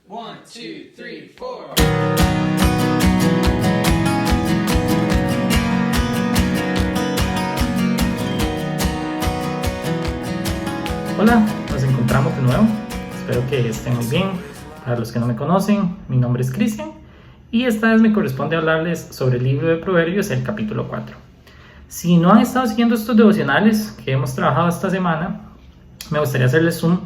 1, 2, 3, 4. Hola, nos encontramos de nuevo. Espero que estén muy bien. Para los que no me conocen, mi nombre es Cristian y esta vez me corresponde hablarles sobre el libro de Proverbios, el capítulo 4. Si no han estado siguiendo estos devocionales que hemos trabajado esta semana, me gustaría hacerles un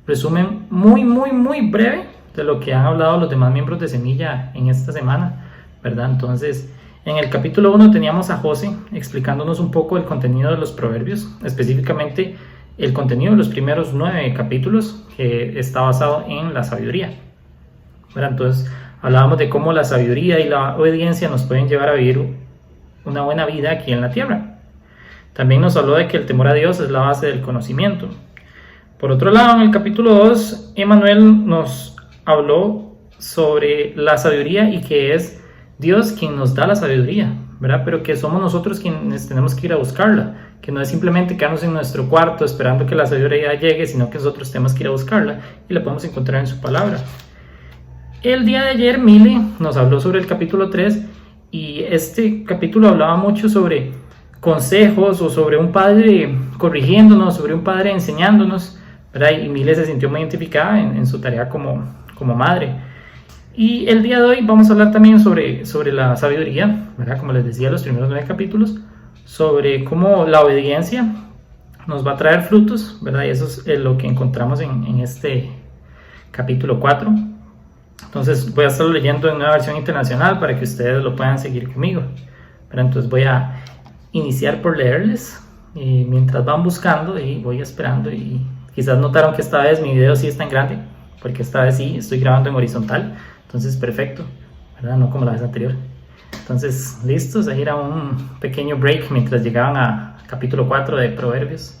resumen muy breve de lo que han hablado los demás miembros de Semilla en esta semana, ¿verdad? Entonces, en el capítulo 1 teníamos a José explicándonos un poco el contenido de los proverbios, específicamente el contenido de los primeros 9 capítulos, que está basado en la sabiduría, ¿verdad? Entonces, hablábamos de cómo la sabiduría y la obediencia nos pueden llevar a vivir una buena vida aquí en la tierra. También nos habló de que el temor a Dios es la base del conocimiento. Por otro lado, en el capítulo 2, Emmanuel nos habló sobre la sabiduría y que es Dios quien nos da la sabiduría, ¿verdad? Pero que somos nosotros quienes tenemos que ir a buscarla, que no es simplemente quedarnos en nuestro cuarto esperando que la sabiduría llegue, sino que nosotros tenemos que ir a buscarla y la podemos encontrar en su palabra. El día de ayer, Mile nos habló sobre el capítulo 3 y este capítulo hablaba mucho sobre consejos o sobre un padre corrigiéndonos, sobre un padre enseñándonos, ¿verdad? Y Mile se sintió muy identificada en su tarea como madre. Y el día de hoy vamos a hablar también sobre la sabiduría, ¿verdad? Como les decía, los primeros 9 capítulos, sobre cómo la obediencia nos va a traer frutos, ¿verdad? Y eso es lo que encontramos en este capítulo 4. Entonces voy a estarlo leyendo en una versión internacional para que ustedes lo puedan seguir conmigo, ¿verdad? Entonces voy a iniciar por leerles y mientras van buscando y voy esperando, y quizás notaron que esta vez mi video sí está en grande, porque esta vez sí estoy grabando en horizontal, entonces perfecto, ¿verdad? No como la vez anterior. Entonces, listos, ahí era un pequeño break mientras llegaban a capítulo 4 de Proverbios.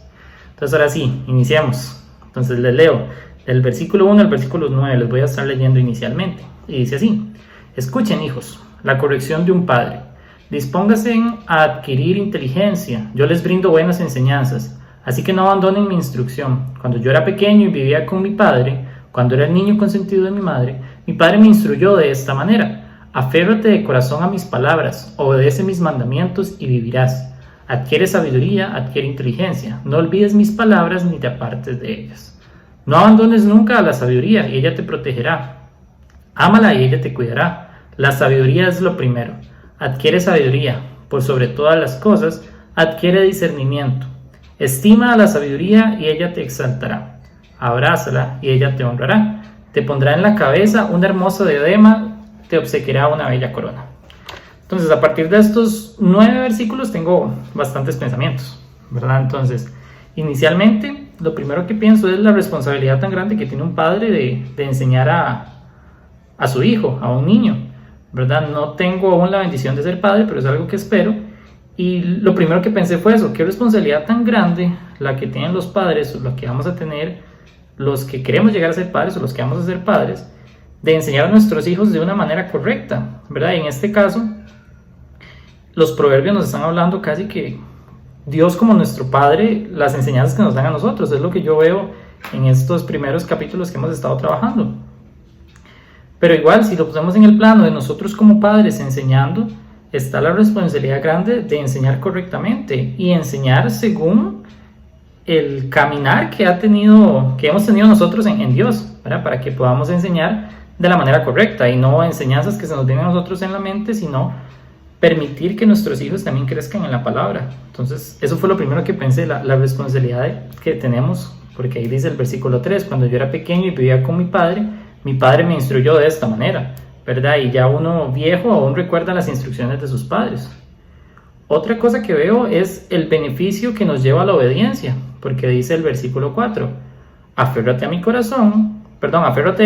Entonces ahora sí, iniciemos. Entonces les leo del versículo 1 al versículo 9, les voy a estar leyendo inicialmente. Y dice así: escuchen, hijos, la corrección de un padre. Dispónganse a adquirir inteligencia, yo les brindo buenas enseñanzas, así que no abandonen mi instrucción. Cuando yo era pequeño y vivía con mi padre, cuando era el niño consentido de mi padre me instruyó de esta manera: aférrate de corazón a mis palabras, obedece mis mandamientos y vivirás. Adquiere sabiduría, adquiere inteligencia, no olvides mis palabras ni te apartes de ellas. No abandones nunca a la sabiduría y ella te protegerá. Ámala y ella te cuidará. La sabiduría es lo primero. Adquiere sabiduría, por sobre todas las cosas, adquiere discernimiento. Estima a la sabiduría y ella te exaltará. Abrázala y ella te honrará. Te pondrá en la cabeza un hermoso diadema, te obsequiará una bella corona. Entonces, a partir de estos 9 versículos tengo bastantes pensamientos, ¿verdad? Entonces, inicialmente, lo primero que pienso es la responsabilidad tan grande que tiene un padre de enseñar a su hijo, a un niño, ¿verdad? No tengo aún la bendición de ser padre, pero es algo que espero. Y lo primero que pensé fue eso: qué responsabilidad tan grande la que tienen los padres, o la que vamos a tener los que queremos llegar a ser padres, o los que vamos a ser padres, de enseñar a nuestros hijos de una manera correcta, ¿verdad? Y en este caso, los proverbios nos están hablando casi que Dios como nuestro Padre, las enseñanzas que nos dan a nosotros. Es lo que yo veo en estos primeros capítulos que hemos estado trabajando. Pero igual, si lo ponemos en el plano de nosotros como padres enseñando, está la responsabilidad grande de enseñar correctamente y enseñar según el caminar que hemos tenido nosotros en Dios, ¿verdad? Para que podamos enseñar de la manera correcta y no enseñanzas que se nos vienen a nosotros en la mente, sino permitir que nuestros hijos también crezcan en la palabra. Entonces, eso fue lo primero que pensé, la responsabilidad que tenemos, porque ahí dice el versículo 3, cuando yo era pequeño y vivía con mi padre me instruyó de esta manera, ¿verdad? Y ya uno viejo aún recuerda las instrucciones de sus padres. Otra cosa que veo es el beneficio que nos lleva a la obediencia, porque dice el versículo 4, aférrate de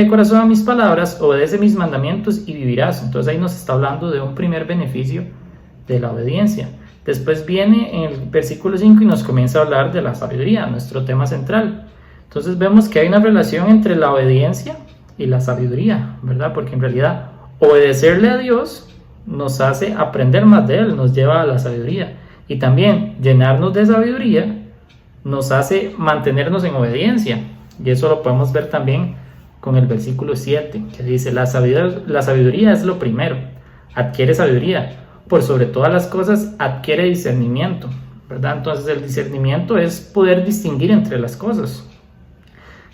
corazón a mis palabras, obedece mis mandamientos y vivirás. Entonces ahí nos está hablando de un primer beneficio de la obediencia. Después viene en el versículo 5 y nos comienza a hablar de la sabiduría, nuestro tema central. Entonces vemos que hay una relación entre la obediencia y la sabiduría, ¿verdad? Porque en realidad obedecerle a Dios nos hace aprender más de Él, nos lleva a la sabiduría. Y también llenarnos de sabiduría nos hace mantenernos en obediencia. Y eso lo podemos ver también con el versículo 7, que dice, la sabiduría es lo primero, adquiere sabiduría, por sobre todas las cosas adquiere discernimiento, ¿verdad? Entonces el discernimiento es poder distinguir entre las cosas.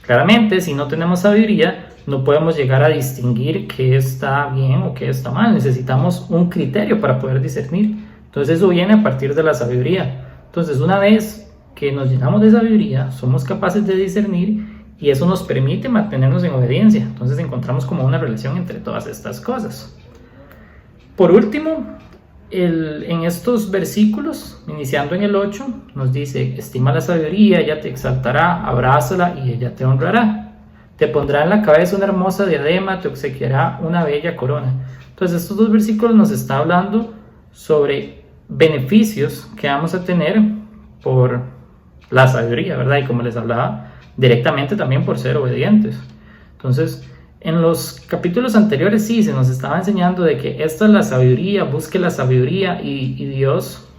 Claramente, si no tenemos sabiduría, no podemos llegar a distinguir qué está bien o qué está mal. Necesitamos un criterio para poder discernir. Entonces eso viene a partir de la sabiduría. Entonces una vez que nos llenamos de sabiduría, somos capaces de discernir y eso nos permite mantenernos en obediencia. Entonces encontramos como una relación entre todas estas cosas. Por último, en estos versículos, iniciando en el 8, nos dice, estima la sabiduría, ella te exaltará, abrázala y ella te honrará. Te pondrá en la cabeza una hermosa diadema, te obsequiará una bella corona. Entonces estos dos versículos nos están hablando sobre beneficios que vamos a tener por la sabiduría, ¿verdad? Y como les hablaba, directamente también por ser obedientes. Entonces, en los capítulos anteriores sí se nos estaba enseñando de que esta es la sabiduría, busque la sabiduría y Dios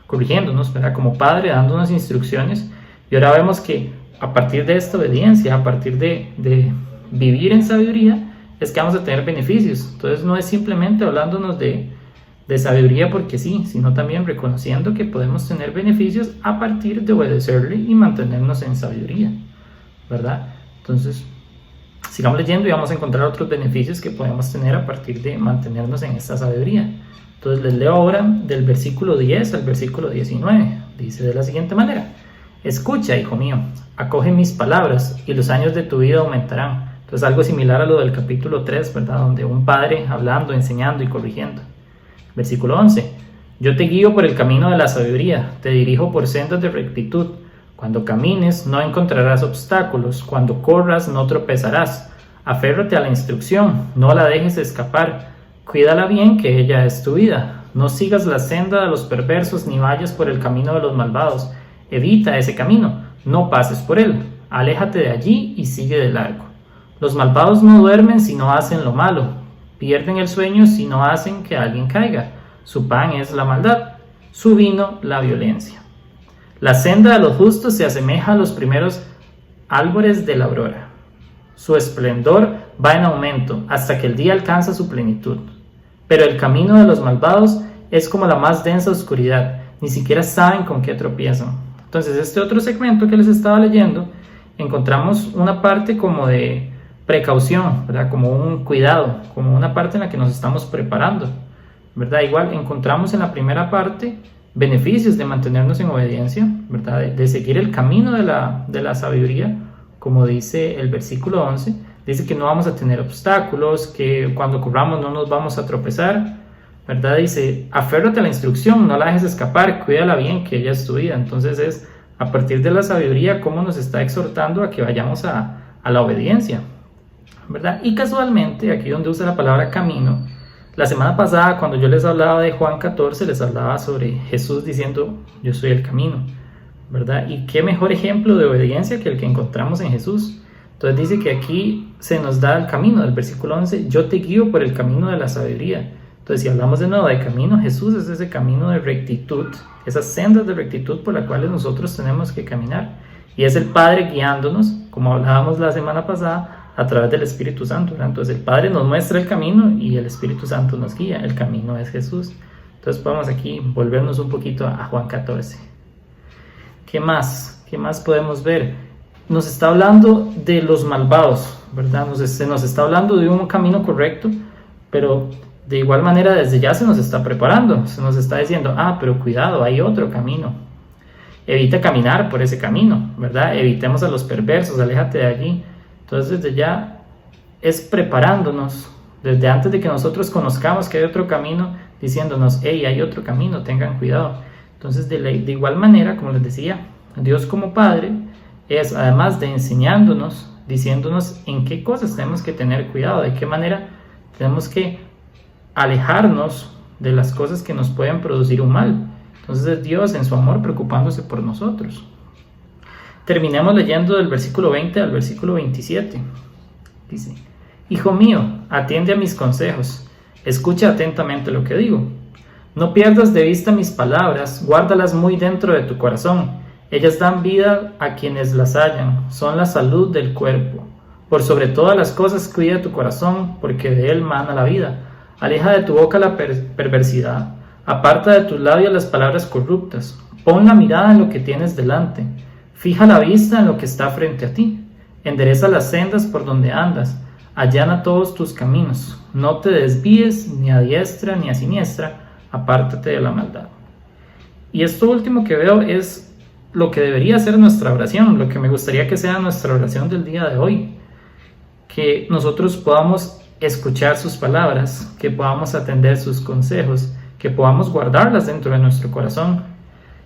corrigiéndonos, ¿verdad? Como Padre, dándonos instrucciones. Y ahora vemos que a partir de esta obediencia, a partir de vivir en sabiduría, es que vamos a tener beneficios. Entonces no es simplemente hablándonos de sabiduría porque sí, sino también reconociendo que podemos tener beneficios a partir de obedecerle y mantenernos en sabiduría, ¿verdad? Entonces, sigamos leyendo y vamos a encontrar otros beneficios que podemos tener a partir de mantenernos en esta sabiduría. Entonces les leo ahora del versículo 10 al versículo 19. Dice de la siguiente manera: escucha, hijo mío, acoge mis palabras y los años de tu vida aumentarán. Entonces algo similar a lo del capítulo 3, ¿verdad? Donde un padre hablando, enseñando y corrigiendo. Versículo 11. Yo te guío por el camino de la sabiduría, te dirijo por sendas de rectitud. Cuando camines no encontrarás obstáculos, cuando corras no tropezarás. Aférrate a la instrucción, no la dejes escapar. Cuídala bien, que ella es tu vida. No sigas la senda de los perversos ni vayas por el camino de los malvados. Evita ese camino, no pases por él. Aléjate de allí y sigue de largo. Los malvados no duermen si no hacen lo malo. Pierden el sueño si no hacen que alguien caiga. Su pan es la maldad, su vino la violencia. La senda de los justos se asemeja a los primeros árboles de la aurora. Su esplendor va en aumento hasta que el día alcanza su plenitud. Pero el camino de los malvados es como la más densa oscuridad, ni siquiera saben con qué tropiezan. Entonces, este otro segmento que les estaba leyendo, encontramos una parte como de precaución, ¿verdad? Como un cuidado, como una parte en la que nos estamos preparando, ¿verdad? Igual encontramos en la primera parte beneficios de mantenernos en obediencia, ¿verdad? De seguir el camino de la sabiduría, como dice el versículo 11, dice que no vamos a tener obstáculos, que cuando corramos no nos vamos a tropezar, ¿verdad? Dice, aférrate a la instrucción, no la dejes escapar, cuídala bien, que ella es tu vida. Entonces es a partir de la sabiduría cómo nos está exhortando a que vayamos a la obediencia, ¿verdad? Y casualmente, aquí donde usa la palabra camino, la semana pasada cuando yo les hablaba de Juan 14, les hablaba sobre Jesús diciendo, yo soy el camino, ¿verdad? Y qué mejor ejemplo de obediencia que el que encontramos en Jesús. Entonces dice que aquí se nos da el camino, del versículo 11, yo te guío por el camino de la sabiduría. Entonces, si hablamos de nuevo de camino, Jesús es ese camino de rectitud, esas sendas de rectitud por las cuales nosotros tenemos que caminar. Y es el Padre guiándonos, como hablábamos la semana pasada, a través del Espíritu Santo, ¿verdad? Entonces, el Padre nos muestra el camino y el Espíritu Santo nos guía. El camino es Jesús. Entonces, podemos aquí volvernos un poquito a Juan 14. ¿Qué más? ¿Qué más podemos ver? Nos está hablando de los malvados, ¿verdad? Se nos está hablando de un camino correcto, pero de igual manera desde ya se nos está preparando, se nos está diciendo, pero cuidado, hay otro camino. Evita caminar por ese camino, ¿verdad? Evitemos a los perversos, aléjate de allí. Entonces desde ya es preparándonos, desde antes de que nosotros conozcamos que hay otro camino, diciéndonos, hey, hay otro camino, tengan cuidado. Entonces de igual manera, como les decía, Dios como Padre es, además de enseñándonos, diciéndonos en qué cosas tenemos que tener cuidado, de qué manera tenemos que alejarnos de las cosas que nos pueden producir un mal. Entonces es Dios en su amor preocupándose por nosotros. Terminemos leyendo del versículo 20 al versículo 27. Dice, hijo mío, atiende a mis consejos, escucha atentamente lo que digo. No pierdas de vista mis palabras, guárdalas muy dentro de tu corazón. Ellas dan vida a quienes las hallan, son la salud del cuerpo. Por sobre todas las cosas cuida tu corazón, porque de él mana la vida. Aleja de tu boca la perversidad, aparta de tus labios las palabras corruptas. Pon la mirada en lo que tienes delante, fija la vista en lo que está frente a ti. Endereza las sendas por donde andas, allana todos tus caminos. No te desvíes ni a diestra ni a siniestra, apártate de la maldad. Y esto último que veo es lo que debería ser nuestra oración, lo que me gustaría que sea nuestra oración del día de hoy. Que nosotros podamos escuchar sus palabras, que podamos atender sus consejos, que podamos guardarlas dentro de nuestro corazón,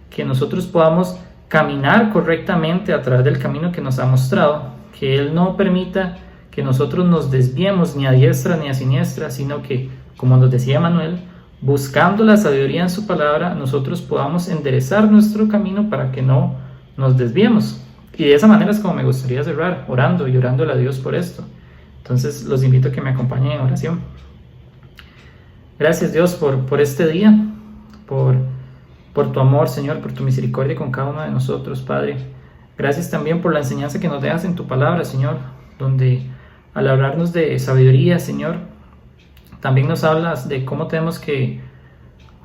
que nosotros podamos caminar correctamente a través del camino que nos ha mostrado, que Él no permita que nosotros nos desviemos ni a diestra ni a siniestra, sino que, como nos decía Manuel, buscando la sabiduría en su palabra, nosotros podamos enderezar nuestro camino para que no nos desviemos. Y de esa manera es como me gustaría cerrar, orando y orándole a Dios por esto. Entonces los invito a que me acompañen en oración. Gracias Dios por este día, por tu amor, Señor, por tu misericordia con cada uno de nosotros, Padre. Gracias también por la enseñanza que nos dejas en tu palabra, Señor, donde al hablarnos de sabiduría, Señor, también nos hablas de cómo tenemos que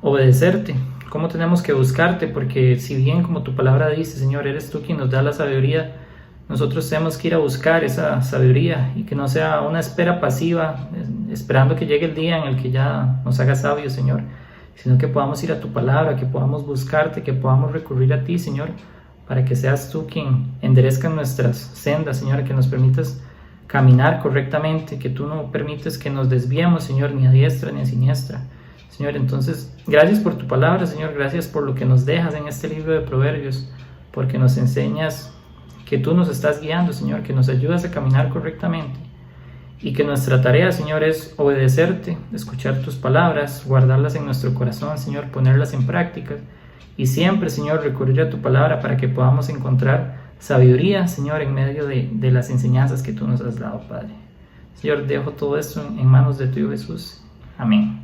obedecerte, cómo tenemos que buscarte, porque si bien, como tu palabra dice, Señor, eres tú quien nos da la sabiduría, nosotros tenemos que ir a buscar esa sabiduría y que no sea una espera pasiva, esperando que llegue el día en el que ya nos haga sabios, Señor, sino que podamos ir a tu palabra, que podamos buscarte, que podamos recurrir a ti, Señor, para que seas tú quien enderezca nuestras sendas, Señor, que nos permitas caminar correctamente, que tú no permites que nos desviemos, Señor, ni a diestra ni a siniestra. Señor, entonces, gracias por tu palabra, Señor, gracias por lo que nos dejas en este libro de Proverbios, porque nos enseñas que tú nos estás guiando, Señor, que nos ayudas a caminar correctamente y que nuestra tarea, Señor, es obedecerte, escuchar tus palabras, guardarlas en nuestro corazón, Señor, ponerlas en práctica y siempre, Señor, recurrir a tu palabra para que podamos encontrar sabiduría, Señor, en medio de las enseñanzas que tú nos has dado, Padre. Señor, dejo todo esto en manos de tu Hijo Jesús. Amén.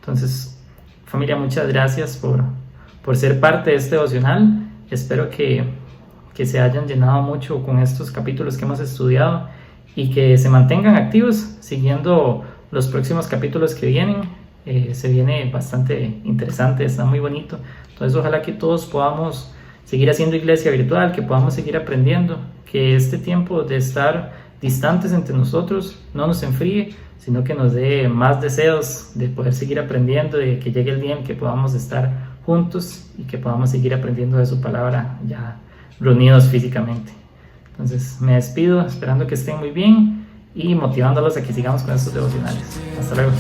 Entonces, familia, muchas gracias por ser parte de este devocional. Espero que se hayan llenado mucho con estos capítulos que hemos estudiado y que se mantengan activos siguiendo los próximos capítulos que vienen. Se viene bastante interesante, está muy bonito. Entonces ojalá que todos podamos seguir haciendo iglesia virtual, que podamos seguir aprendiendo, que este tiempo de estar distantes entre nosotros no nos enfríe, sino que nos dé más deseos de poder seguir aprendiendo, de que llegue el día en que podamos estar juntos y que podamos seguir aprendiendo de su palabra ya reunidos físicamente. Entonces me despido esperando que estén muy bien y motivándolos a que sigamos con estos devocionales. Hasta luego.